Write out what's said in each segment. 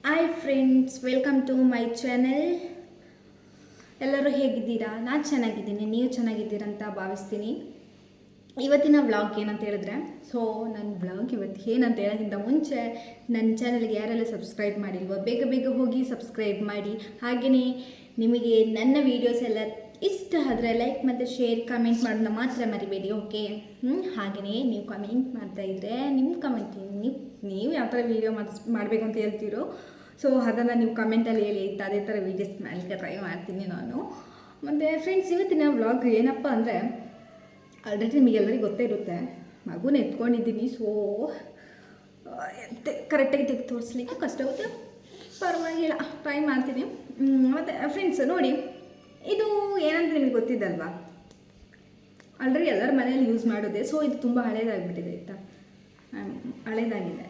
Hi friends, welcome to my channel. ಎಲ್ಲರೂ ಹೇಗಿದ್ದೀರಾ? ನಾನು ಚೆನ್ನಾಗಿದ್ದೀನಿ, ನೀವು ಚೆನ್ನಾಗಿದ್ದೀರಂತ ಭಾವಿಸ್ತೀನಿ. ಇವತ್ತಿನ ವ್ಲಾಗ್ ಏನಂತ ಹೇಳಿದ್ರೆ, ನನ್ನ ವ್ಲಾಗ್ ಇವತ್ತು ಏನಂತ ಹೇಳೋಕ್ಕಿಂತ ಮುಂಚೆ ನನ್ನ ಚಾನಲ್ಗೆ ಯಾರೆಲ್ಲ ಸಬ್ಸ್ಕ್ರೈಬ್ ಮಾಡಿಲ್ವೋ ಬೇಗ ಬೇಗ ಹೋಗಿ ಸಬ್ಸ್ಕ್ರೈಬ್ ಮಾಡಿ. ಹಾಗೆಯೇ ನಿಮಗೆ ನನ್ನ ವೀಡಿಯೋಸ್ ಎಲ್ಲ ಇಷ್ಟ ಆದರೆ ಲೈಕ್ ಮತ್ತು ಶೇರ್ ಕಮೆಂಟ್ ಮಾಡೋದನ್ನ ಮಾತ್ರ ಮರಿಬೇಡಿ, ಓಕೆ? ಹಾಗೆಯೇ ನೀವು ಕಮೆಂಟ್ ಮಾಡ್ತಾಯಿದ್ರೆ ನಿಮ್ಮ ಕಮೆಂಟ್ ನೀವು ಯಾವ ಥರ ವೀಡಿಯೋ ಮಾಡಬೇಕು ಅಂತ ಹೇಳ್ತೀರೋ ಅದನ್ನು ನೀವು ಕಮೆಂಟಲ್ಲಿ ಹೇಳಿ, ಅದೇ ಥರ ವೀಡಿಯೋಸ್ ಮಾಡಲಿಕ್ಕೆ ಟ್ರೈ ಮಾಡ್ತೀನಿ ನಾನು. ಮತ್ತು ಫ್ರೆಂಡ್ಸ್, ಇವತ್ತಿನ ವ್ಲಾಗ್ ಏನಪ್ಪ ಅಂದರೆ, ಆಲ್ರೆಡಿ ನಿಮಗೆಲ್ಲರಿಗೂ ಗೊತ್ತೇ ಇರುತ್ತೆ, ಮಗುನ ಎತ್ಕೊಂಡಿದ್ದೀನಿ. ಕರೆಕ್ಟಾಗಿ ತೆಗೆದು ತೋರಿಸ್ಲಿಕ್ಕೆ ಕಷ್ಟ ಆಗುತ್ತೆ, ಪರವಾಗಿಲ್ಲ, ಟ್ರೈ ಮಾಡ್ತೀನಿ. ಮತ್ತು ಫ್ರೆಂಡ್ಸ್ ನೋಡಿ, ಇದು ಏನಂತ ನಿಮಗೆ ಗೊತ್ತಿದ್ದಲ್ವಾ, ಆಲ್ರೆಡಿ ಎಲ್ಲರ ಮನೇಲಿ ಯೂಸ್ ಮಾಡೋದೆ. ಇದು ತುಂಬ ಹಳೇದಾಗಿಬಿಟ್ಟಿದೆ ಆಯಿತಾ, ಹಳೇದಾಗಿದೆ.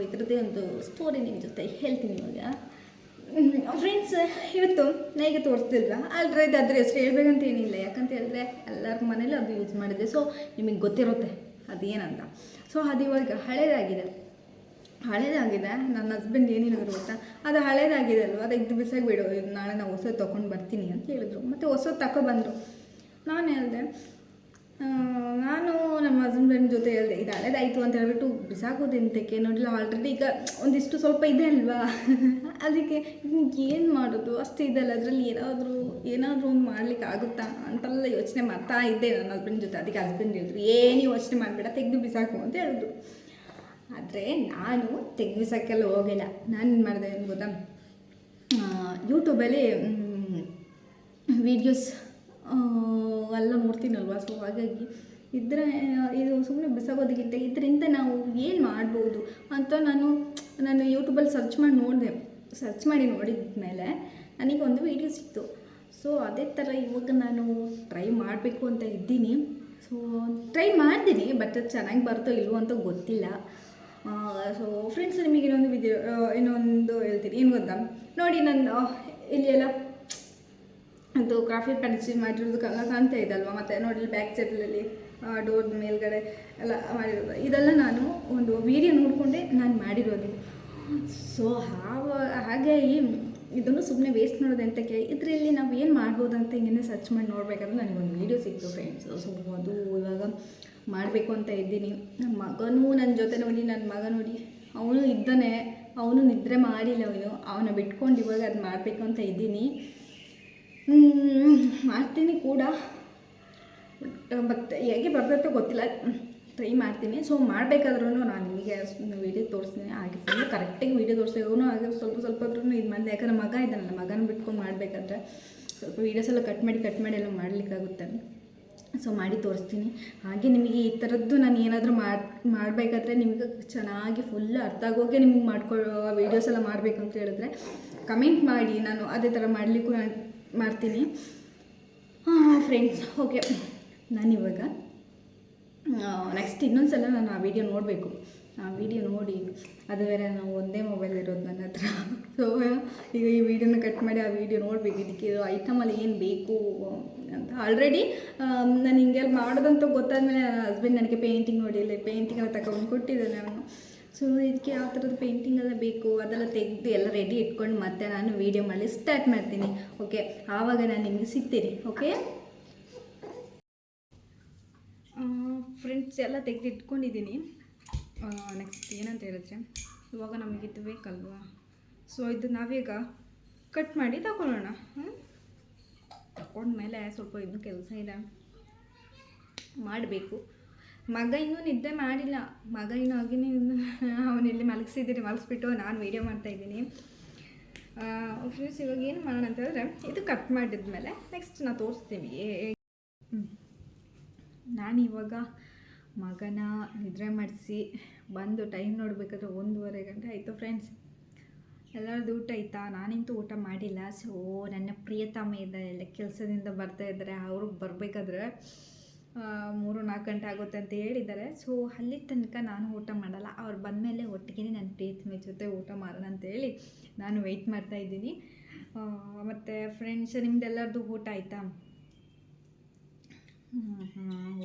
ಇದರದ್ದೇ ಒಂದು ಸ್ಟೋರಿ ನಿಮ್ಮ ಜೊತೆ ಹೇಳ್ತೀನಿ ಇವಾಗ. ಫ್ರೆಂಡ್ಸ್, ಇವತ್ತು ನನಗೆ ತೋರಿಸ್ತಿಲ್ವಾ, ಆಲ್ರೆಡಿ ಅದ್ರ ಹೆಸರು ಹೇಳ್ಬೇಕಂತ ಏನಿಲ್ಲ, ಯಾಕಂತ ಹೇಳಿದ್ರೆ ಎಲ್ಲರ ಮನೇಲಿ ಅದು ಯೂಸ್ ಮಾಡಿದೆ. ನಿಮಗೆ ಗೊತ್ತಿರುತ್ತೆ ಅದೇನಂತ. ಅದು ಇವಾಗ ಹಳೇದಾಗಿದೆ. ನನ್ನ ಹಸ್ಬೆಂಡ್ ಏನು ಹೇಳಿದ್ರು ಗೊತ್ತಾ, ಅದು ಹಳೇದಾಗಿದೆ ಅಲ್ವ, ಅದು ಇದು ಬಿಸಾಗಿಬಿಡು, ನಾಳೆ ನಾವು ಹೊಸದು ತೊಗೊಂಡು ಬರ್ತೀನಿ ಅಂತ ಹೇಳಿದ್ರು. ಮತ್ತು ಹೊಸದು ತಗೊಬಂದರು. ನಾನು ಹೇಳಿದೆ, ನಾನು ನಮ್ಮ ಹಸ್ಬೆಂಡ್ ಜೊತೆ ಹೇಳಿದೆ, ಇದು ಹಳೇದಾಯಿತು ಅಂತ ಹೇಳ್ಬಿಟ್ಟು ಬಿಸಾಕೋದೆಂತಕ್ಕೆ, ನೋಡಿಲ್ಲ ಆಲ್ರೆಡಿ ಈಗ ಒಂದಿಷ್ಟು ಸ್ವಲ್ಪ ಇದೆ ಅಲ್ವಾ, ಅದಕ್ಕೆ ಏನು ಮಾಡೋದು, ಅಷ್ಟು ಇದಲ್ಲ, ಅದರಲ್ಲಿ ಏನಾದರೂ ಒಂದು ಮಾಡ್ಲಿಕ್ಕೆ ಆಗುತ್ತಾ ಅಂತೆಲ್ಲ ಯೋಚನೆ ಮಾಡ್ತಾ ಇದ್ದೆ ನನ್ನ ಹಸ್ಬೆಂಡ್ ಜೊತೆ. ಅದಕ್ಕೆ ಹಸ್ಬೆಂಡ್ ಹೇಳಿದ್ರು, ಏನು ಯೋಚನೆ ಮಾಡಬೇಡ, ತೆಗೆದು ಬಿಸಾಕು ಅಂತ ಹೇಳಿದ್ರು. ಆದರೆ ನಾನು ತೆಗೆದು ಬಿಸಾಕೆಲ್ಲ ಹೋಗಿಲ್ಲ. ನಾನು ಏನು ಮಾಡಿದೆ ಏನು ಗೊತ್ತಾ, ಯೂಟ್ಯೂಬಲ್ಲಿ ವೀಡಿಯೋಸ್ ಎಲ್ಲ ನೋಡ್ತೀನಲ್ವ, ಹಾಗಾಗಿ ಇದು ಸುಮ್ಮನೆ ಬಿಸಾಗೋದಕ್ಕಿಂತ ಇದರಿಂದ ನಾವು ಏನು ಮಾಡ್ಬೋದು ಅಂತ ನಾನು ಯೂಟ್ಯೂಬಲ್ಲಿ ಸರ್ಚ್ ಮಾಡಿ ನೋಡಿದ ಮೇಲೆ ನನಗೆ ಒಂದು ವೀಡಿಯೋ ಸಿಕ್ತು. ಅದೇ ಥರ ಇವಾಗ ನಾನು ಟ್ರೈ ಮಾಡಬೇಕು ಅಂತ ಇದ್ದೀನಿ. ಟ್ರೈ ಮಾಡ್ತೀನಿ, ಬಟ್ ಅದು ಚೆನ್ನಾಗಿ ಬರುತ್ತೋ ಇಲ್ವೋ ಅಂತ ಗೊತ್ತಿಲ್ಲ. ಫ್ರೆಂಡ್ಸ್, ನಿಮಗೆ ಇನ್ನೊಂದು ಹೇಳ್ತೀನಿ, ಏನು ಗೊತ್ತಾ, ನೋಡಿ ನಾನು ಇಲ್ಲಿ ಎಲ್ಲ ಅದು ಗ್ರಾಫಿಕ್ ಪೆನ್ಸಿಲ್ ಮಾಡಿರೋದು ಕಾಣ್ತಾ ಇದ್ದಲ್ವ, ಮತ್ತು ನೋಡಿ ಬ್ಯಾಕ್ ಸೈಡಲ್ಲಿ ಡೋರ್ ಮೇಲ್ಗಡೆ ಎಲ್ಲ ಮಾಡಿರೋದು, ಇದೆಲ್ಲ ನಾನು ಒಂದು ವೀಡಿಯೋ ನೋಡಿಕೊಂಡೆ ನಾನು ಮಾಡಿರೋದು. ಹಾಗಾಗಿ ಇದನ್ನು ಸುಮ್ಮನೆ ವೇಸ್ಟ್ ಮಾಡೋದು ಅಂತಕ್ಕೆ, ಇದರಲ್ಲಿ ನಾವು ಏನು ಮಾಡ್ಬೋದು ಅಂತ ಹಿಂಗೆ ಸರ್ಚ್ ಮಾಡಿ ನೋಡಬೇಕಾದ್ರೆ ನನಗೊಂದು ವೀಡಿಯೋ ಸಿಕ್ತು ಫ್ರೆಂಡ್ಸ್. ಅದು ಇವಾಗ ಮಾಡಬೇಕು ಅಂತ ಇದ್ದೀನಿ. ನನ್ನ ಮಗನೂ ನನ್ನ ಜೊತೆ ನೋಡಿ, ನನ್ನ ಮಗ ನೋಡಿ, ಅವನು ಇದ್ದಾನೆ, ಅವನು ನಿದ್ರೆ ಮಾಡಿಲ್ಲ, ಅವನ ಬಿಟ್ಕೊಂಡು ಇವಾಗ ಅದು ಮಾಡಬೇಕು ಅಂತ ಇದ್ದೀನಿ. ಮಾಡ್ತೀನಿ ಕೂಡ, ಬಟ್ ಹೇಗೆ ಬರ್ತೈತೋ ಗೊತ್ತಿಲ್ಲ, ಟ್ರೈ ಮಾಡ್ತೀನಿ. ಮಾಡಬೇಕಾದ್ರೂ ನಾನು ನಿಮಗೆ ವೀಡಿಯೋ ತೋರಿಸ್ತೀನಿ. ಹಾಗೆ ಫುಲ್ಲು ಕರೆಕ್ಟಾಗಿ ವೀಡಿಯೋ ತೋರಿಸಿದ್ರು ಹಾಗೆ ಸ್ವಲ್ಪ ಆದ್ರೂ ಇದು ಮಾಡಿದೆ. ಯಾಕಂದರೆ ಮಗ ಇದ್ದಾನಲ್ಲ, ಮಗನ ಬಿಟ್ಕೊಂಡು ಮಾಡಬೇಕಾದ್ರೆ ಸ್ವಲ್ಪ ವೀಡಿಯೋಸ್ ಎಲ್ಲ ಕಟ್ ಮಾಡಿ ಎಲ್ಲ ಮಾಡಲಿಕ್ಕಾಗುತ್ತೆ. ಮಾಡಿ ತೋರಿಸ್ತೀನಿ. ಹಾಗೆ ನಿಮಗೆ ಈ ಥರದ್ದು ನಾನು ಏನಾದರೂ ಮಾಡಬೇಕಾದ್ರೆ ನಿಮಗೆ ಚೆನ್ನಾಗಿ ಫುಲ್ ಅರ್ಥ ಆಗೋಗೆ ನಿಮ್ಗೆ ವೀಡಿಯೋಸ್ ಎಲ್ಲ ಮಾಡಬೇಕು ಅಂತ ಹೇಳಿದ್ರೆ ಕಮೆಂಟ್ ಮಾಡಿ, ನಾನು ಅದೇ ಥರ ಮಾಡಲಿಕ್ಕೂ ಮಾಡ್ತೀನಿ. ಫ್ರೆಂಡ್ಸ್, ಓಕೆ, ನಾನಿವಾಗ ನೆಕ್ಸ್ಟ್ ಇನ್ನೊಂದು ಸಲ ನಾನು ಆ ವಿಡಿಯೋ ನೋಡಬೇಕು. ಆ ವಿಡಿಯೋ ನೋಡಿ, ಅದು ಬೇರೆ ನಾವು ಒಂದೇ ಮೊಬೈಲ್ ಇರೋದು ನನ್ನ ಹತ್ರ. ಈಗ ಈ ವಿಡಿಯೋನ ಕಟ್ ಮಾಡಿ ಆ ವಿಡಿಯೋ ನೋಡಬೇಕು. ಇದಕ್ಕೆ ಐಟಮಲ್ಲಿ ಏನು ಬೇಕು ಅಂತ ಆಲ್ರೆಡಿ ನಾನು ಹಿಂಗೆಲ್ಲ ಮಾಡೋದಂತ ಗೊತ್ತಾದ್ಮೇಲೆ ನನ್ನ ಹಸ್ಬೆಂಡ್ ನನಗೆ ಪೇಂಟಿಂಗ್ ನೋಡಿಲ್ಲ, ಪೇಂಟಿಂಗೆಲ್ಲ ತಗೊಂಡು ಕೊಟ್ಟಿದ್ದಾನೆ ಅವನು. ಇದಕ್ಕೆ ಯಾವ ಥರದ್ದು ಪೇಂಟಿಂಗ್ ಎಲ್ಲ ಬೇಕು ಅದೆಲ್ಲ ತೆಗೆದು ಎಲ್ಲ ರೆಡಿ ಇಟ್ಕೊಂಡು ಮತ್ತೆ ನಾನು ವೀಡಿಯೋ ಮಾಡಲಿ ಸ್ಟಾರ್ಟ್ ಮಾಡ್ತೀನಿ. ಓಕೆ, ಆವಾಗ ನಾನು ನಿಮಗೆ ಸಿಗ್ತೀನಿ. ಓಕೆ ಫ್ರೆಂಡ್ಸ್, ಎಲ್ಲ ತೆಗೆದು ಇಟ್ಕೊಂಡಿದ್ದೀನಿ. ನೆಕ್ಸ್ಟ್ ಏನಂತ ಹೇಳಿದ್ರೆ, ಇವಾಗ ನಮಗಿದು ಬೇಕಲ್ವಾ, ಇದು ನಾವೀಗ ಕಟ್ ಮಾಡಿ ತಗೊಳ್ಳೋಣ. ತಗೊಂಡ್ಮೇಲೆ ಸ್ವಲ್ಪ ಇನ್ನೂ ಕೆಲಸ ಇದೆ, ಮಾಡಬೇಕು. ಮಗ ಇನ್ನೂ ನಿದ್ದೆ ಮಾಡಿಲ್ಲ, ಮಗ ಇನ್ನೂ ಆಗಿನೇ ಅವನೆಲ್ಲಿ ಮಲಗಿಸ್ಬಿಟ್ಟು ನಾನು ವೀಡಿಯೋ ಮಾಡ್ತಾಯಿದ್ದೀನಿ. ಫ್ರೆಂಡ್ಸ್, ಇವಾಗ ಏನು ಮಾಡೋಣ ಅಂತ ಹೇಳಿದ್ರೆ, ಇದು ಕಟ್ ಮಾಡಿದ್ಮೇಲೆ ನೆಕ್ಸ್ಟ್ ನಾನು ತೋರಿಸ್ತೀನಿ. ನಾನಿವಾಗ ಮಗನ ನಿದ್ರೆ ಮಾಡಿಸಿ ಬಂದು ಟೈಮ್ ನೋಡಬೇಕಾದ್ರೆ 1:30 ಗಂಟೆ ಆಯಿತು. ಫ್ರೆಂಡ್ಸ್, ಎಲ್ಲರದ್ದು ಊಟ ಆಯಿತಾ? ನಾನಂತೂ ಊಟ ಮಾಡಿಲ್ಲ. ನನ್ನ ಪ್ರಿಯತಮ ಎಲ್ಲ ಕೆಲಸದಿಂದ ಬರ್ತಾಯಿದ್ದಾರೆ. ಅವರು ಬರಬೇಕಾದ್ರೆ 3-4 ಗಂಟೆ ಆಗುತ್ತೆ ಅಂತ ಹೇಳಿದ್ದಾರೆ. ಅಲ್ಲಿ ತನಕ ನಾನು ಊಟ ಮಾಡಲ್ಲ. ಅವ್ರು ಬಂದಮೇಲೆ ಒಟ್ಟಿಗೆ ನನ್ನ ಪ್ರಿಯತಮ ಜೊತೆ ಊಟ ಮಾಡೋಣ ಅಂತೇಳಿ ನಾನು ವೆಯ್ಟ್ ಮಾಡ್ತಾಯಿದ್ದೀನಿ. ಮತ್ತು ಫ್ರೆಂಡ್ಸ್, ನಿಮ್ದೆಲ್ಲರದ್ದು ಊಟ ಆಯಿತಾ?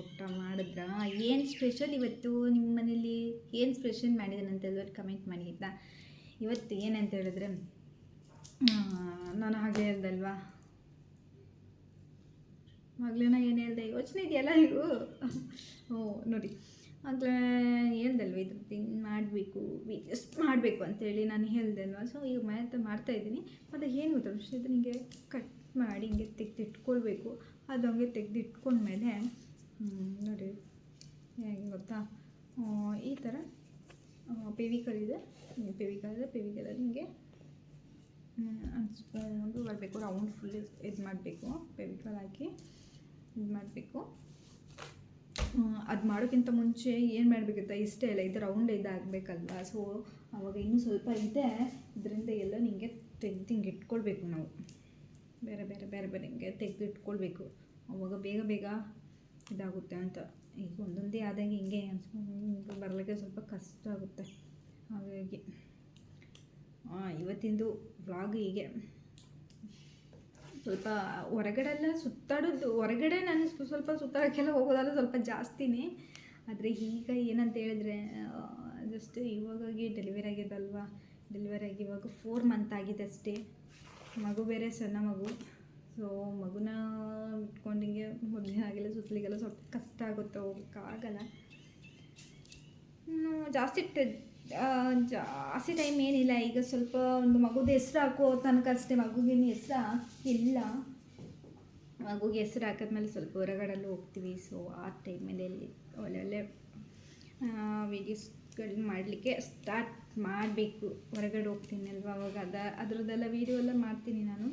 ಊಟ ಮಾಡಿದ್ರಾ? ಏನು ಸ್ಪೆಷಲ್ ಇವತ್ತು ನಿಮ್ಮ ಮನೇಲಿ? ಏನು ಸ್ಪೆಷಲ್ ಮಾಡಿದ್ದಾನಂತ ಎಲ್ಲರೂ ಕಮೆಂಟ್ ಮಾಡಿ ಆಯಿತಾ? ಇವತ್ತು ಏನಂತ ಹೇಳಿದ್ರೆ ನಾನು ಹಾಗೆ ಹೇಳ್ದಲ್ವಾ, ಆಗ್ಲೇನ ಏನು ಹೇಳ್ದೆ, ಯೋಚನೆ ಇದೆಯಲ್ಲ ಇವು. ನೋಡಿ ಆಗಲೇ ಹೇಳ್ದಲ್ವ, ಇದ್ರ ಥಿಂಗ್ ಮಾಡಬೇಕು, ವೀಡಿಯೋಸ್ ಮಾಡಬೇಕು ಅಂತೇಳಿ ನಾನು ಹೇಳ್ದೆ ಅಲ್ವಾ. ಸೊ ಈಗ ಮಾಡ್ತಾಯಿದ್ದೀನಿ. ಮತ್ತು ಏನು ಗೊತ್ತಾ, ಹಿಂಗೆ ಕಟ್ ಮಾಡಿ ಹಿಂಗೆ ತೆಗೆದಿಟ್ಕೊಳ್ಬೇಕು. ಅದು ಹಂಗೆ ತೆಗೆದಿಟ್ಕೊಂಡ್ಮೇಲೆ ನೋಡಿ ಹೇಗೆ ಗೊತ್ತಾ, ಈ ಥರ ಪೆವಿಕಲ್ ಇದೆ, ಹಿಂಗೆ ಸ್ಪೂನ್ದು ಬರಬೇಕು, ರೌಂಡ್ ಫುಲ್ ಇದು ಮಾಡಬೇಕು, ಪೆವಿಕಲ್ ಹಾಕಿ ಇದು ಮಾಡಬೇಕು. ಅದು ಮಾಡೋಕ್ಕಿಂತ ಮುಂಚೆ ಏನು ಮಾಡಬೇಕಿತ್ತ, ಇಷ್ಟೇ ಇಲ್ಲ, ಇದು ರೌಂಡ್ ಇದಾಗಬೇಕಲ್ವ. ಸೊ ಆವಾಗ ಇನ್ನೂ ಸ್ವಲ್ಪ ಇದೆ, ಇದರಿಂದ ಎಲ್ಲ ಹಿಂಗೆ ತೆಗೆದು ಹಿಂಗೆ ಇಟ್ಕೊಳ್ಬೇಕು ನಾವು, ಬೇರೆ ಹಿಂಗೆ ತೆಗೆದು ಇಟ್ಕೊಳ್ಬೇಕು. ಆವಾಗ ಬೇಗ ಇದಾಗುತ್ತೆ ಅಂತ. ಈಗ ಒಂದೊಂದೇ ಆದಂಗೆ ಹಿಂಗೆ ಬರಲಿಕ್ಕೆ ಸ್ವಲ್ಪ ಕಷ್ಟ ಆಗುತ್ತೆ. ಹಾಗಾಗಿ ಇವತ್ತಿಂದು ವ್ಲಾಗ್ ಹೀಗೆ ಸ್ವಲ್ಪ ಹೊರಗಡೆ ಎಲ್ಲ ಸುತ್ತಾಡೋದು, ಹೊರಗಡೆ ನಾನು ಸ್ವಲ್ಪ ಸುತ್ತಾಡೋಕ್ಕೆಲ್ಲ ಹೋಗೋದಲ್ಲ ಸ್ವಲ್ಪ ಜಾಸ್ತಿನೇ. ಆದರೆ ಈಗ ಏನಂತ ಹೇಳಿದ್ರೆ ಜಸ್ಟ್ ಇವಾಗಾಗಿ ಡೆಲಿವರಿ ಆಗಿದ್ದಲ್ವಾ, ಡೆಲಿವರಿ ಆಗಿ ಇವಾಗ 4 ಮಂತ್ ಆಗಿದೆ ಅಷ್ಟೇ. ಮಗು ಬೇರೆ ಸಣ್ಣ ಮಗು. ಸೊ ಮಗುನ ಇಟ್ಕೊಂಡಿಗೆ ಮೊದಲಿನಾಗೆಲ್ಲ ಸುತ್ತಲಿಗೆಲ್ಲ ಸ್ವಲ್ಪ ಕಷ್ಟ ಆಗುತ್ತೆ, ಹೋಗೋಕ್ಕಾಗಲ್ಲ. ಜಾಸ್ತಿ ಟೈಮ್ ಏನಿಲ್ಲ. ಈಗ ಸ್ವಲ್ಪ ಒಂದು ಮಗುದು ಹೆಸ್ರು ಹಾಕೋ ತನಕ ಅಷ್ಟೇ, ಮಗುಗೇನು ಹೆಸ್ರು ಇಲ್ಲ. ಮಗುಗೆ ಹೆಸ್ರು ಹಾಕಿದ್ಮೇಲೆ ಸ್ವಲ್ಪ ಹೊರಗಡೆಲ್ಲ ಹೋಗ್ತೀವಿ. ಸೊ ಆ ಟೈಮಲ್ಲಿ ಒಳ್ಳೆ ವೀಡಿಯೋಸ್ಗಳನ್ನ ಮಾಡಲಿಕ್ಕೆ ಸ್ಟಾರ್ಟ್ ಮಾಡಬೇಕು. ಹೊರಗಡೆ ಹೋಗ್ತೀನಿ ಅಲ್ವಾ, ಅವಾಗ ಅದರದ್ದೆಲ್ಲ ವೀಡಿಯೋ ಎಲ್ಲ ಮಾಡ್ತೀನಿ ನಾನು.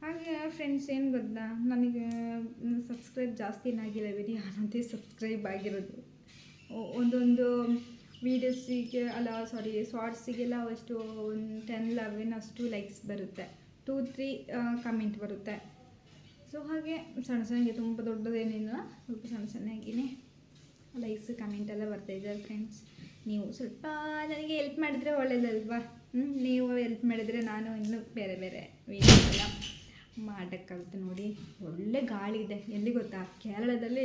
ಹಾಗೆ ಫ್ರೆಂಡ್ಸ್ ಏನು ಗೊತ್ತಾ, ನನಗೆ ಸಬ್ಸ್ಕ್ರೈಬ್ ಜಾಸ್ತಿ ಏನಾಗಿಲ್ಲ, ವಿಡಿಯೋ ಅನ್ನೋದೇ ಸಬ್ಸ್ಕ್ರೈಬ್ ಆಗಿರೋದು. ಒಂದೊಂದು ವೀಡಿಯೋಸಿಗೆ ಶಾರ್ಟ್ಸಿಗೆಲ್ಲ ಅಷ್ಟು 10-11 ಅಷ್ಟು ಲೈಕ್ಸ್ ಬರುತ್ತೆ, 2-3 ಕಮೆಂಟ್ ಬರುತ್ತೆ. ಸೊ ಹಾಗೆ ಸಣ್ಣಗೆ ತುಂಬ ದೊಡ್ಡದೇನಿಲ್ಲ, ಸ್ವಲ್ಪ ಸಣ್ಣಗಿನೇ ಲೈಕ್ಸ್ ಕಮೆಂಟ್ ಎಲ್ಲ ಬರ್ತಾಯಿದ್ದಾರೆ ಫ್ರೆಂಡ್ಸ್. ನೀವು ಸ್ವಲ್ಪ ನನಗೆ ಹೆಲ್ಪ್ ಮಾಡಿದರೆ ಒಳ್ಳೇದಲ್ವಾ. ನೀವು ಹೆಲ್ಪ್ ಮಾಡಿದರೆ ನಾನು ಇನ್ನೂ ಬೇರೆ ವೀಡಿಯೋಸ್ ಎಲ್ಲ ಮಾಡೋಕ್ಕಾಗುತ್ತೆ. ನೋಡಿ ಒಳ್ಳೆ ಗಾಳಿ ಇದೆ. ಎಲ್ಲಿ ಗೊತ್ತಾ, ಕೇರಳದಲ್ಲಿ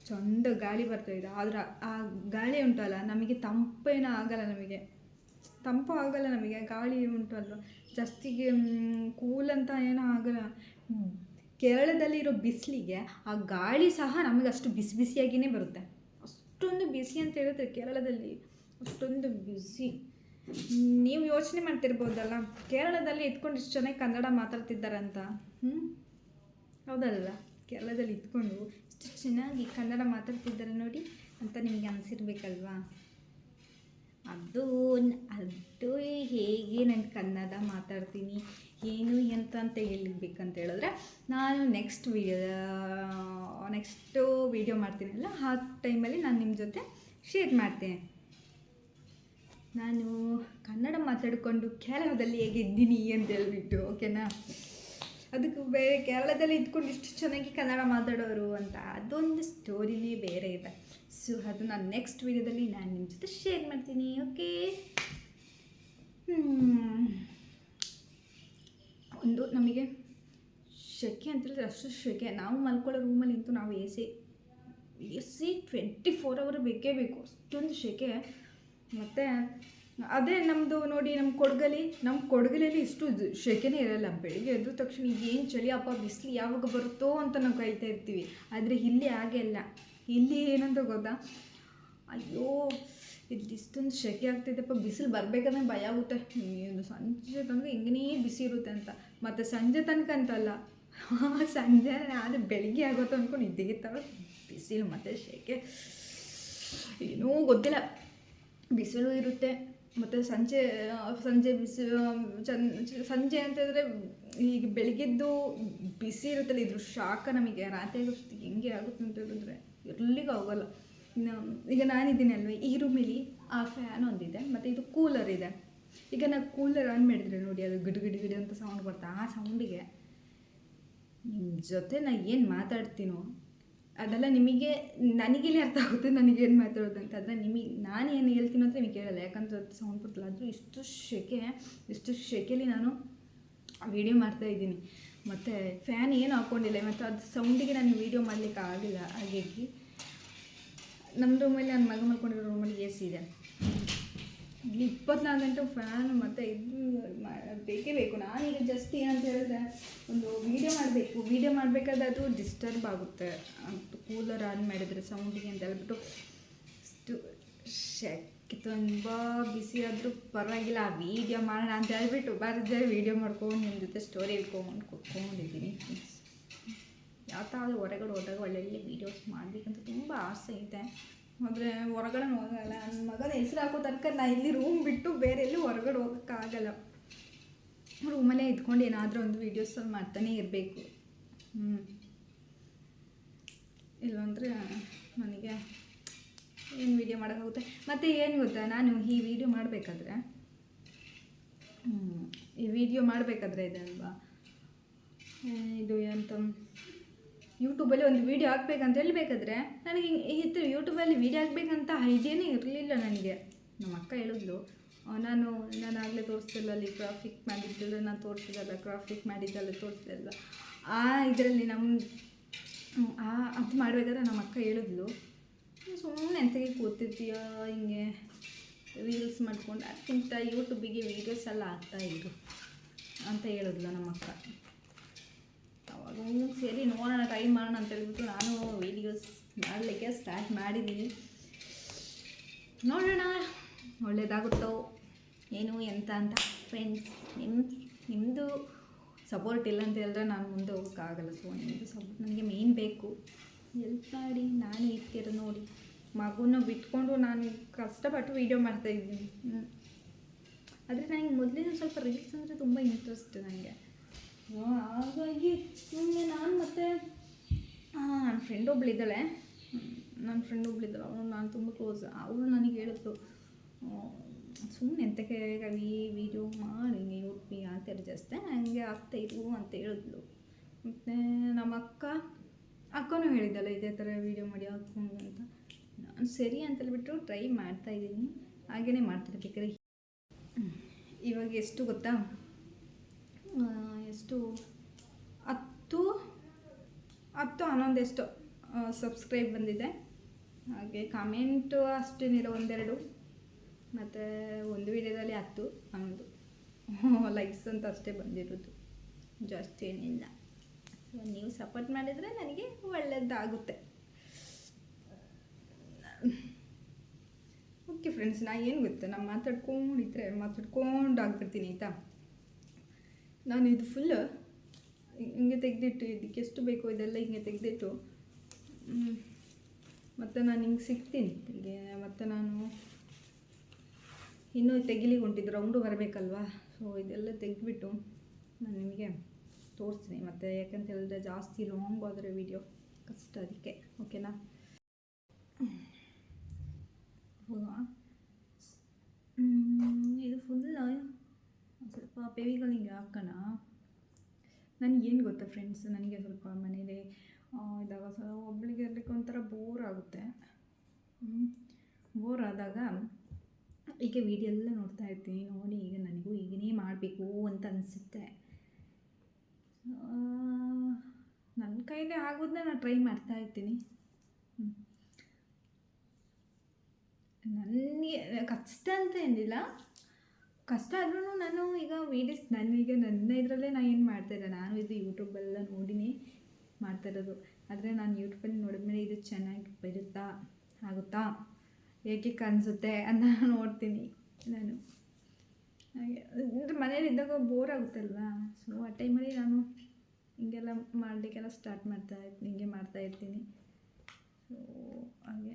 ಚಂದ ಗಾಳಿ ಬರ್ತಾಯಿದೆ. ಆದರೆ ಆ ಗಾಳಿ ಉಂಟಲ್ಲ, ನಮಗೆ ತಂಪೇನೂ ಆಗಲ್ಲ, ತಂಪು ಆಗಲ್ಲ ನಮಗೆ. ಗಾಳಿ ಉಂಟು ಅಲ್ವ, ಜಾಸ್ತಿಗೆ ಕೂಲ್ ಅಂತ ಏನೂ ಆಗಲ್ಲ. ಕೇರಳದಲ್ಲಿ ಇರೋ ಬಿಸಿಲಿಗೆ ಆ ಗಾಳಿ ಸಹ ನಮಗೆ ಅಷ್ಟು ಬಿಸಿಯಾಗಿಯೇ ಬರುತ್ತೆ. ಅಷ್ಟೊಂದು ಬಿಸಿ ಅಂತ ಹೇಳಿದ್ರೆ ಕೇರಳದಲ್ಲಿ, ಅಷ್ಟೊಂದು ಬಿಸಿ. ನೀವು ಯೋಚನೆ ಮಾಡ್ತಿರ್ಬೋದಲ್ಲ, ಕೇರಳದಲ್ಲಿ ಇದ್ಕೊಂಡು ಇಷ್ಟು ಚೆನ್ನಾಗಿ ಕನ್ನಡ ಮಾತಾಡ್ತಿದ್ದಾರಂತ. ಹೌದಲ್ಲ, ಕೇರಳದಲ್ಲಿ ಇದ್ಕೊಂಡು ಇಷ್ಟು ಚೆನ್ನಾಗಿ ಕನ್ನಡ ಮಾತಾಡ್ತಿದ್ದಾರೆ ನೋಡಿ ಅಂತ ನಿಮಗೆ ಅನಿಸಿರ್ಬೇಕಲ್ವಾ. ಅದು ಹೇಗೆ ನಾನು ಕನ್ನಡ ಮಾತಾಡ್ತೀನಿ ಏನು ಅಂತ ಹೇಳಬೇಕಂತ ಹೇಳಿದ್ರೆ, ನಾನು ನೆಕ್ಸ್ಟ್ ವೀಡಿಯೋ ಮಾಡ್ತೀನಲ್ಲ, ಆ ಟೈಮಲ್ಲಿ ನಾನು ನಿಮ್ಮ ಜೊತೆ ಶೇರ್ ಮಾಡ್ತೇನೆ. ನಾನು ಕನ್ನಡ ಮಾತಾಡಿಕೊಂಡು ಕೇರಳದಲ್ಲಿ ಹೇಗೆ ಇದ್ದೀನಿ ಅಂತ ಹೇಳ್ಬಿಟ್ಟು, ಓಕೆನಾ. ಅದಕ್ಕೆ ಬೇರೆ ಕೇರಳದಲ್ಲಿ ಇದ್ಕೊಂಡು ಇಷ್ಟು ಚೆನ್ನಾಗಿ ಕನ್ನಡ ಮಾತಾಡೋರು ಅಂತ ಅದೊಂದು ಸ್ಟೋರಿನೇ ಬೇರೆ ಇದೆ. ಸೊ ಅದು ನಾನು ನೆಕ್ಸ್ಟ್ ವೀಡಿಯೋದಲ್ಲಿ ನಾನು ನಿಮ್ಮ ಜೊತೆ ಶೇರ್ ಮಾಡ್ತೀನಿ. ಓಕೆ, ಒಂದು ನಮಗೆ ಶೆಕೆ ಅಂತ ಹೇಳಿದ್ರೆ ಅಷ್ಟು ಶೆಕೆ. ನಾವು ಮಲ್ಕೊಳ್ಳೋ ರೂಮಲ್ಲಿ ಇಂತೂ ನಾವು ಎ ಸಿ 24 hour ಬೇಕೇ ಬೇಕು, ಅಷ್ಟೊಂದು ಶೆಕೆ. ಮತ್ತು ಅದೇ ನಮ್ಮದು ನೋಡಿ, ನಮ್ಮ ಕೊಡಗಲ್ಲಿ ಇಷ್ಟು ಶೆಕೆನೇ ಇರಲ್ಲ. ಬೆಳಿಗ್ಗೆ ಎದ್ದ ತಕ್ಷಣ ಏನು ಚಳಿ ಅಪ್ಪ, ಬಿಸಿಲು ಯಾವಾಗ ಬರುತ್ತೋ ಅಂತ ನಾವು ಕಾಯ್ತಾ ಇರ್ತೀವಿ. ಆದರೆ ಇಲ್ಲಿ ಹಾಗೆ ಅಲ್ಲ. ಇಲ್ಲಿ ಏನಂತ ಗೊತ್ತಾ, ಅಯ್ಯೋ ಇಲ್ಲಿ ಇಷ್ಟೊಂದು ಶೆಕೆ ಆಗ್ತಿದ್ದೆಪ್ಪ, ಬಿಸಿಲು ಬರಬೇಕಂದ್ರೆ ಭಯ ಆಗುತ್ತೆ. ಸಂಜೆ ತನಕ ಹಿಂಗೇ ಬಿಸಿ ಇರುತ್ತೆ ಅಂತ. ಮತ್ತು ಸಂಜೆ ತನಕ ಅಂತಲ್ಲ, ಸಂಜೆ ಆದರೆ ಬೆಳಿಗ್ಗೆ ಆಗುತ್ತೆ ಅಂದ್ಕೊಂಡು ಇದ್ದಿಗಿತ್ತವ ಬಿಸಿಲು ಮತ್ತು ಶೆಕೆ, ಏನೂ ಗೊತ್ತಿಲ್ಲ. ಬಿಸಿಲು ಇರುತ್ತೆ, ಮತ್ತು ಸಂಜೆ ಬಿಸಿಲು ಸಂಜೆ ಅಂತಂದರೆ ಈಗ ಬೆಳಗ್ಗೆದ್ದು ಬಿಸಿ ಇರುತ್ತಲ್ಲ, ಇದ್ರ ಶಾಖ ನಮಗೆ ರಾತ್ರಿ ಆಗೋಷ್ಟು ಹೆಂಗೆ ಆಗುತ್ತೆ ಅಂತ ಹೇಳಿದ್ರೆ ಇರ್ಲಿಕ್ಕೆ ಆಗೋಲ್ಲ. ಈಗ ನಾನಿದ್ದೀನಿ ಅಲ್ವ, ಈ ರೂಮಲ್ಲಿ ಆ ಫ್ಯಾನ್ ಒಂದಿದೆ, ಮತ್ತು ಇದು ಕೂಲರ್ ಇದೆ. ಈಗ ನಾನು ಕೂಲರ್ ಆನ್ ಮಾಡಿದ್ರೆ ನೋಡಿ, ಅದು ಗಿಡ ಅಂತ ಸೌಂಡ್ ಬರ್ತಾ, ಆ ಸೌಂಡಿಗೆ ನಿಮ್ಮ ಜೊತೆ ನಾನು ಏನು ಮಾತಾಡ್ತೀನೋ ಅದೆಲ್ಲ ನನಗೇನೆ ಅರ್ಥ ಆಗುತ್ತೆ, ನನಗೇನು ಮಾತಾಡೋದು ಅಂತ. ಆದರೆ ನಾನು ಏನು ಹೇಳ್ತೀನೋ ಅಂತ ನಿಮಗೆ ಕೇಳಲ್ಲ, ಯಾಕಂದ್ರೆ ಸೌಂಡ್ ಬರ್ತಲ್ಲ. ಆದರೂ ಇಷ್ಟು ಶೆಕೆಲಿ ನಾನು ವೀಡಿಯೋ ಮಾಡ್ತಾಯಿದ್ದೀನಿ. ಮತ್ತು ಫ್ಯಾನ್ ಏನು ಹಾಕ್ಕೊಂಡಿಲ್ಲ, ಮತ್ತು ಅದು ಸೌಂಡಿಗೆ ನಾನು ವೀಡಿಯೋ ಮಾಡಲಿಕ್ಕೆ ಆಗಿಲ್ಲ. ಹಾಗಾಗಿ ನಮ್ಮ ರೂಮಲ್ಲಿ ನನ್ನ ಮಗ ಮಲ್ಕೊಂಡಿರೋ ರೂಮಲ್ಲಿ ಎ ಸಿ ಇದೆ. ಇಲ್ಲಿ 24 ಗಂಟೆ ಫ್ಯಾನ್ ಮತ್ತು ಇದು ಬೇಕೇ ಬೇಕು. ನಾನೀಗ ಜಸ್ಟ್ ಏನಂತ ಹೇಳಿದ್ರೆ ಒಂದು ವೀಡಿಯೋ ಮಾಡಬೇಕಾದ್ರೆ ಅದು ಡಿಸ್ಟರ್ಬ್ ಆಗುತ್ತೆ ಅಂತ ಕೂಲರ್ ಆನ್ ಮಾಡಿದರೆ ಸೌಂಡಿಗೆ ಅಂತ ಹೇಳ್ಬಿಟ್ಟು ಅಷ್ಟು ಶೆಕೆ ತುಂಬ ಬಿಸಿ ಆದರೂ ಪರವಾಗಿಲ್ಲ ವೀಡಿಯೋ ಮಾಡೋಣ ಅಂತ ಹೇಳ್ಬಿಟ್ಟು ಬರದೆ ವೀಡಿಯೋ ಮಾಡ್ಕೊಂಡು ನಿಮ್ಮ ಜೊತೆ ಸ್ಟೋರಿ ಹೇಳ್ಕೊಂಡು ಕೂತ್ಕೊಂಡಿದ್ದೀನಿ. ಯಾವತ್ತಾದ್ರೂ ಹೊರಗಡೆ ಹೋದಾಗ ಒಳ್ಳೊಳ್ಳೆ ವೀಡಿಯೋಸ್ ಮಾಡಬೇಕಂತ ತುಂಬ ಆಸೆ ಇದೆ. ಆದರೆ ಹೊರಗಡೆ ಹೋಗಲ್ಲ. ನನ್ನ ಮಗನ ಹೆಸರು ಹಾಕೋ ತನಕ ನಾನು ಇಲ್ಲಿ ರೂಮ್ ಬಿಟ್ಟು ಬೇರೆ ಎಲ್ಲೂ ಹೊರಗಡೆ ಹೋಗೋಕ್ಕಾಗಲ್ಲ. ರೂಮಲ್ಲೇ ಇದ್ಕೊಂಡು ಏನಾದರೂ ಒಂದು ವೀಡಿಯೋಸಲ್ಲಿ ಮಾಡ್ತಾನೇ ಇರಬೇಕು. ಇಲ್ಲಾಂದರೆ ನನಗೆ ಏನು ವೀಡಿಯೋ ಮಾಡೋಕ್ಕಾಗುತ್ತೆ. ಮತ್ತು ಏನು ಗೊತ್ತಾ, ನಾನು ಈ ವಿಡಿಯೋ ಮಾಡಬೇಕಾದ್ರೆ ಇದೆ ಅಲ್ವಾ, ಇದು ಎಂತ ಯೂಟ್ಯೂಬಲ್ಲಿ ಒಂದು ವೀಡಿಯೋ ಹಾಕ್ಬೇಕಂತ ಹೇಳಬೇಕಾದ್ರೆ ನನಗೆ ಇತ್ತು ಯೂಟ್ಯೂಬಲ್ಲಿ ವೀಡಿಯೋ ಹಾಕ್ಬೇಕಂತ ಐಡಿಯಾನೇ ಇರಲಿಲ್ಲ ನನಗೆ. ನಮ್ಮ ಅಕ್ಕ ಹೇಳಿದ್ಲು, ನಾನು ಆಗಲೇ ತೋರಿಸ್ತಿಲ್ಲ ಅಲ್ಲಿ ಗ್ರಾಫಿಕ್ ಮಾಡಿದ್ದಲ್ಲ, ನಾನು ತೋರಿಸಿದಲ್ಲ ಗ್ರಾಫಿಕ್ ಮಾಡಿದ್ದಲ್ಲ ತೋರಿಸ್ತಿಲ್ಲ ಆ ಇದರಲ್ಲಿ ಅದು ಮಾಡಬೇಕಾದ್ರೆ ನಮ್ಮ ಅಕ್ಕ ಹೇಳಿದ್ಲು, ಸುಮ್ಮನೆ ಎಂತಗೆ ಕೂತಿರ್ತೀಯ ಹಿಂಗೆ ರೀಲ್ಸ್ ಮಾಡ್ಕೊಂಡು, ಅದಕ್ಕಿಂತ ಯೂಟ್ಯೂಬಿಗೆ ವೀಡಿಯೋಸ್ ಎಲ್ಲ ಹಾಕ್ತಾಯಿದ್ರು ಅಂತ ಹೇಳಿದ್ಲು ನಮ್ಮ ಅಕ್ಕ. ಅವಾಗ ಸರಿ ನೋಡೋಣ ಟ್ರೈ ಮಾಡೋಣ ಅಂತ ಹೇಳ್ಬಿಟ್ಟು ನಾನು ವೀಡಿಯೋಸ್ ಮಾಡಲಿಕ್ಕೆ ಸ್ಟಾರ್ಟ್ ಮಾಡಿದ್ದೀನಿ. ನೋಡೋಣ ಒಳ್ಳೆಯದಾಗುತ್ತೋ ಏನು ಎಂತ ಅಂತ. ಫ್ರೆಂಡ್ಸ್, ನಿಮ್ಮದು ಸಪೋರ್ಟ್ ಇಲ್ಲ ಅಂತ ಹೇಳಿದ್ರೆ ನಾನು ಮುಂದೆ ಹೋಗೋಕ್ಕಾಗಲ್ಲ. ಸೊ ನಿಮ್ಮದು ಸಪೋರ್ಟ್ ನನಗೆ ಮೇಯ್ನ್ ಬೇಕು. ಎಲ್ಪ್ ಮಾಡಿ. ನಾನು ಇರ್ತೀರ ನೋಡಿ, ಮಗುನ ಬಿಟ್ಕೊಂಡು ನಾನು ಕಷ್ಟಪಟ್ಟು ವೀಡಿಯೋ ಮಾಡ್ತಾಯಿದ್ದೀನಿ. ಆದರೆ ನನಗೆ ಮೊದಲಿನ ಸ್ವಲ್ಪ ರೀಲ್ಸ್ ಅಂದರೆ ತುಂಬ ಇಂಟ್ರೆಸ್ಟ್ ನನಗೆ. ಹಾಗಾಗಿ ಸುಮ್ಮನೆ ನಾನು ಮತ್ತು ನನ್ನ ಫ್ರೆಂಡ್ ಒಬ್ಳಿದ್ದಾಳೆ, ಅವಳು ನಾನು ತುಂಬ ಕ್ಲೋಸ್. ಅವಳು ನನಗೆ ಹೇಳಿದ್ರು, ಸುಮ್ಮನೆ ಎಂತಕ್ಕೆ ವೀಡಿಯೋ ಮಾಡಿ ಹಿಂಗೆ ಯೂಟ್ಯೂಬಿಗೆ ಆಗ್ತಾಯಿರು ಜಾಸ್ತಿ ಹಂಗೆ ಆಗ್ತಾಯಿರು ಅಂತ ಹೇಳಿದ್ಲು. ಮತ್ತು ನಮ್ಮ ಅಕ್ಕನೂ ಹೇಳಿದ್ದಲ್ಲ ಇದೇ ಥರ ವೀಡಿಯೋ ಮಾಡಿ ಹಾಕ್ಕೊಂಡು ಅಂತ. ನಾನು ಸರಿ ಅಂತೇಳ್ಬಿಟ್ಟು ಟ್ರೈ ಮಾಡ್ತಾಯಿದ್ದೀನಿ. ಹಾಗೆಯೇ ಮಾಡ್ತಿರ್ಬೇಕಾರೆ ಇವಾಗ ಎಷ್ಟು ಗೊತ್ತಾ, ಎಷ್ಟು 11 ಎಷ್ಟು ಸಬ್ಸ್ಕ್ರೈಬ್ ಬಂದಿದೆ. ಹಾಗೆ ಕಮೆಂಟು ಅಷ್ಟೇನಿಲ್ಲ, ಒಂದೆರಡು. ಮತ್ತು ಒಂದು ವೀಡಿಯೋದಲ್ಲಿ 10-11 ಲೈಕ್ಸ್ ಅಂತ ಅಷ್ಟೇ ಬಂದಿರೋದು, ಜಾಸ್ತಿ ಏನಿಲ್ಲ. ಸೊ ನೀವು ಸಪೋರ್ಟ್ ಮಾಡಿದರೆ ನನಗೆ ಒಳ್ಳೆಯದಾಗುತ್ತೆ. ಓಕೆ ಫ್ರೆಂಡ್ಸ್, ನಾನು ಏನು ಗೊತ್ತಾ, ನಾನು ಮಾತಾಡ್ಕೊಂಡು ಆಗ್ಬಿಡ್ತೀನಿ ಆಯಿತಾ. ನಾನು ಇದು ಫುಲ್ಲು ಹಿಂಗೆ ತೆಗೆದಿಟ್ಟು ಇದಕ್ಕೆ ಎಷ್ಟು ಬೇಕೋ ಇದೆಲ್ಲ ಹಿಂಗೆ ತೆಗೆದಿಟ್ಟು ಮತ್ತು ನಾನು ಹಿಂಗೆ ಸಿಗ್ತೀನಿ ಹೀಗೆ. ಮತ್ತು ನಾನು ಇನ್ನೂ ತೆಗಿಲಿಕ್ಕೆ ಹೊಂಟಿದ್ದು ರೌಂಡು ಬರಬೇಕಲ್ವಾ. ಸೊ ಇದೆಲ್ಲ ತೆಗೆದ್ಬಿಟ್ಟು ನಾನು ನಿಮಗೆ ತೋರಿಸ್ತೀನಿ. ಮತ್ತು ಯಾಕಂತ ಹೇಳಿದ್ರೆ ಜಾಸ್ತಿ ಲಾಂಗ್ ಆದರೆ ವೀಡಿಯೋ ಕಷ್ಟ, ಅದಕ್ಕೆ. ಓಕೆನಾ? ಇದು ಫುಲ್ ಸ್ವಲ್ಪ ಪೆವಿಗಳಿಗೆ ಹಾಕೋಣ. ನನಗೇನು ಗೊತ್ತಾ ಫ್ರೆಂಡ್ಸ್, ನನಗೆ ಸ್ವಲ್ಪ ಮನೇಲಿ ಇದಾಗ ಸ್ವಲ್ಪ ಒಬ್ಬಳಿಗೆ ಇರಲಿಕ್ಕೆ ಒಂಥರ ಬೋರ್ ಆಗುತ್ತೆ. ಬೋರ್ ಆದಾಗ ಈಗ ವೀಡಿಯೋ ಎಲ್ಲ ನೋಡ್ತಾ ಇರ್ತೀನಿ. ನೋಡಿ ಈಗ ನನಗೂ ಈಗನೇ ಮಾಡಬೇಕು ಅಂತ ಅನಿಸುತ್ತೆ. ನನ್ನ ಕೈಲೇ ಆಗೋದನ್ನ ನಾನು ಟ್ರೈ ಮಾಡ್ತಾ ಇರ್ತೀನಿ. ನನಗೆ ಕಷ್ಟ ಅಂತ ಏನಿಲ್ಲ, ಕಷ್ಟ ಆದ್ರೂ ನಾನು ಈಗ ವೀಡಿಯೋಸ್ ನನ್ನ ಇದರಲ್ಲೇ ನಾನು ಏನು ಮಾಡ್ತಾಯಿಲ್ಲ. ನಾನು ಇದು ಯೂಟ್ಯೂಬೆಲ್ಲ ನೋಡಿನೇ ಮಾಡ್ತಾಯಿರೋದು. ಆದರೆ ನಾನು ಯೂಟ್ಯೂಬಲ್ಲಿ ನೋಡಿದ್ಮೇಲೆ ಇದು ಚೆನ್ನಾಗಿ ಆಗುತ್ತಾ, ಏಕೆ ಅನಿಸುತ್ತೆ ಅಂತ ನೋಡ್ತೀನಿ ನಾನು. ಹಾಗೆ ಅಂದರೆ ಮನೇಲಿ ಇದ್ದಾಗ ಬೋರ್ ಆಗುತ್ತಲ್ವಾ. ಸೊ ಆ ಟೈಮಲ್ಲಿ ನಾನು ಹಿಂಗೆಲ್ಲ ಮಾಡಲಿಕ್ಕೆಲ್ಲ ಸ್ಟಾರ್ಟ್ ಹಿಂಗೆ ಮಾಡ್ತಾಯಿರ್ತೀನಿ. ಸೊ ಹಾಗೆ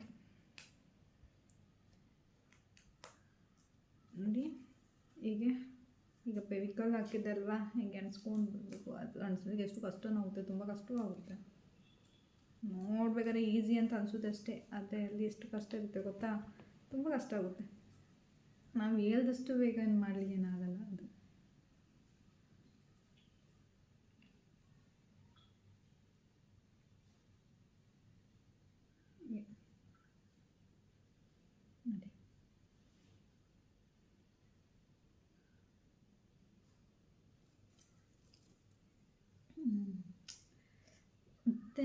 ನೋಡಿ, ಈಗ ಫೆವಿಕಾಲ್ ಹಾಕಿದ್ದಲ್ವಾ, ಹಿಂಗೆ ಅನ್ಸ್ಕೊಂಡು ಬಿಡಬೇಕು. ಅದು ಅನ್ಸೋದಕ್ಕೆ ಎಷ್ಟು ಕಷ್ಟನೂ ಆಗುತ್ತೆ, ತುಂಬ ಕಷ್ಟವೂ ಆಗುತ್ತೆ. ನೋಡ್ಬೇಕಾದ್ರೆ ಈಸಿ ಅಂತ ಅನಿಸುತ್ತೆ ಅಷ್ಟೇ, ಆದರೆ ಅಲ್ಲಿ ಎಷ್ಟು ಕಷ್ಟ ಇರುತ್ತೆ ಗೊತ್ತಾ, ತುಂಬ ಕಷ್ಟ ಆಗುತ್ತೆ. ನಾವು ಹೇಳ್ದಷ್ಟು ಬೇಗ ಏನು ಮಾಡಲಿಕ್ಕೆ ಏನಾಗಲ್ಲ ಅದು. ನೋಡಿ, ಮತ್ತು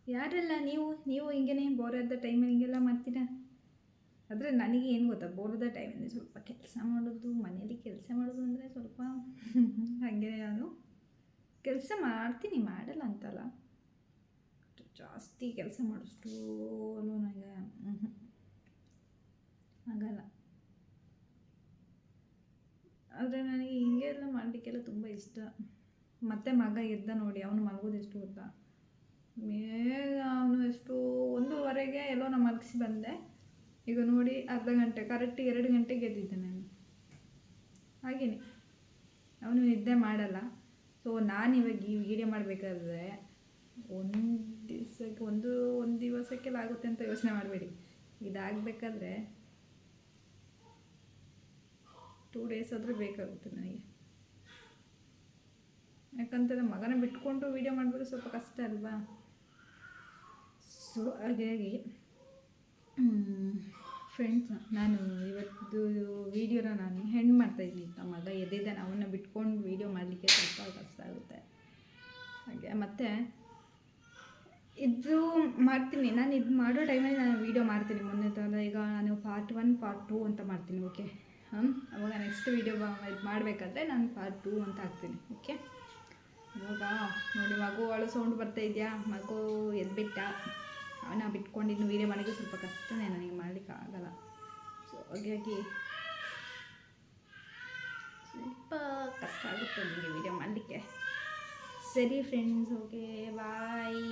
ಯಾರೆಲ್ಲ ನೀವು ಹಿಂಗೇ ಬೋರ್ ಆದ ಟೈಮಲ್ಲಿ ಹಿಂಗೆಲ್ಲ ಮಾಡ್ತೀರಾ? ಆದರೆ ನನಗೆ ಏನು ಗೊತ್ತಾ, ಬೋರ್ದ ಟೈಮಲ್ಲಿ ಸ್ವಲ್ಪ ಕೆಲಸ ಮಾಡೋದು, ಮನೇಲಿ ಕೆಲಸ ಮಾಡೋದು ಅಂದರೆ ಸ್ವಲ್ಪ ಹಾಗೆ ನಾನು ಕೆಲಸ ಮಾಡ್ತೀನಿ, ಮಾಡಲ್ಲ ಅಂತಲ್ಲ, ಜಾಸ್ತಿ ಕೆಲಸ ಮಾಡಿಷ್ಟು ನನಗೆ ಆಗಲ್ಲ. ಆದರೆ ನನಗೆ ಹಿಂಗೆ ಎಲ್ಲ ಮಾಡಲಿಕ್ಕೆಲ್ಲ ತುಂಬ ಇಷ್ಟ. ಮತ್ತು ಮಗ ಎದ್ದ ನೋಡಿ, ಅವನು ಮಲಗೋದು ಎಷ್ಟು ಗೊತ್ತಾ, ಬೇಗ ಅವನು ಎಷ್ಟು 1:15 ಎಲ್ಲೋ ನಾನು ಮಲಗಿಸಿ ಬಂದೆ. ಈಗ ನೋಡಿ ಅರ್ಧ ಗಂಟೆ, ಕರೆಕ್ಟ್ 2 ಗಂಟೆಗೆ ಎದ್ದಿದ್ದೆ ನಾನು. ಹಾಗೆಯೇ ಅವನು ನಿದ್ದೆ ಮಾಡಲ್ಲ. ಸೊ ನಾನಿವಾಗ ಈ ವಿಡಿಯೋ ಮಾಡಬೇಕಾದ್ರೆ ಒಂದು ದಿವಸಕ್ಕೆಲ್ಲ ಆಗುತ್ತೆ ಅಂತ ಯೋಚನೆ ಮಾಡಬೇಡಿ. ಇದಾಗಬೇಕಾದ್ರೆ 2 ಡೇಸ್ ಆದರೂ ಬೇಕಾಗುತ್ತೆ ನನಗೆ. ಯಾಕಂತಂದರೆ ಮಗನ ಬಿಟ್ಕೊಂಡು ವೀಡಿಯೋ ಮಾಡಬೇಕು ಸ್ವಲ್ಪ ಕಷ್ಟ ಅಲ್ವಾ. ಸೊ ಹಾಗಾಗಿ ಫ್ರೆಂಡ್ಸ್, ನಾನು ಇವತ್ತು ವೀಡಿಯೋನ ನಾನು ಹೆಣ್ಣು ಮಾಡ್ತಾಯಿದ್ದೀನಿ ಅಂತ. ಮಗ ಎದ್ದಿದ್ದಾನೆ, ಅವನ್ನ ಬಿಟ್ಕೊಂಡು ವೀಡಿಯೋ ಮಾಡಲಿಕ್ಕೆ ಸ್ವಲ್ಪ ಕಷ್ಟ ಆಗುತ್ತೆ. ಹಾಗೆ ಮತ್ತು ಇದು ಮಾಡ್ತೀನಿ ನಾನು, ಇದು ಮಾಡೋ ಟೈಮಲ್ಲಿ ನಾನು ವೀಡಿಯೋ ಮಾಡ್ತೀನಿ. ಮೊನ್ನೆ ಥರ ಈಗ ನಾನು ಪಾರ್ಟ್ 1 ಪಾರ್ಟ್ 2 ಅಂತ ಮಾಡ್ತೀನಿ. ಓಕೆ, ಅವಾಗ ನೆಕ್ಸ್ಟ್ ವೀಡಿಯೋ ಇದು ಮಾಡಬೇಕಾದ್ರೆ ನಾನು ಪಾರ್ಟ್ 2 ಅಂತ ಹಾಕ್ತೀನಿ. ಓಕೆ, ಇವಾಗ ನೋಡಿ ಮಗು ಅಳು ಸೌಂಡ್ ಬರ್ತಾ ಇದೆಯಾ, ಮಗು ಎದ್ಬಿಟ್ಟ. ಅವನ್ನ ಬಿಟ್ಕೊಂಡು ಇನ್ನು ವೀಡಿಯೋ ಮಾಡೋಕ್ಕೆ ಸ್ವಲ್ಪ ಕಷ್ಟನೇ, ನನಗೆ ಮಾಡಲಿಕ್ಕೆ ಆಗಲ್ಲ. ಸೊ ಹಾಗಾಗಿ ಸ್ವಲ್ಪ ಕಷ್ಟ ಆಗುತ್ತೆ ನನಗೆ ವೀಡಿಯೋ ಮಾಡಲಿಕ್ಕೆ. ಸರಿ ಫ್ರೆಂಡ್ಸ್, ಓಕೆ ಬಾಯ್.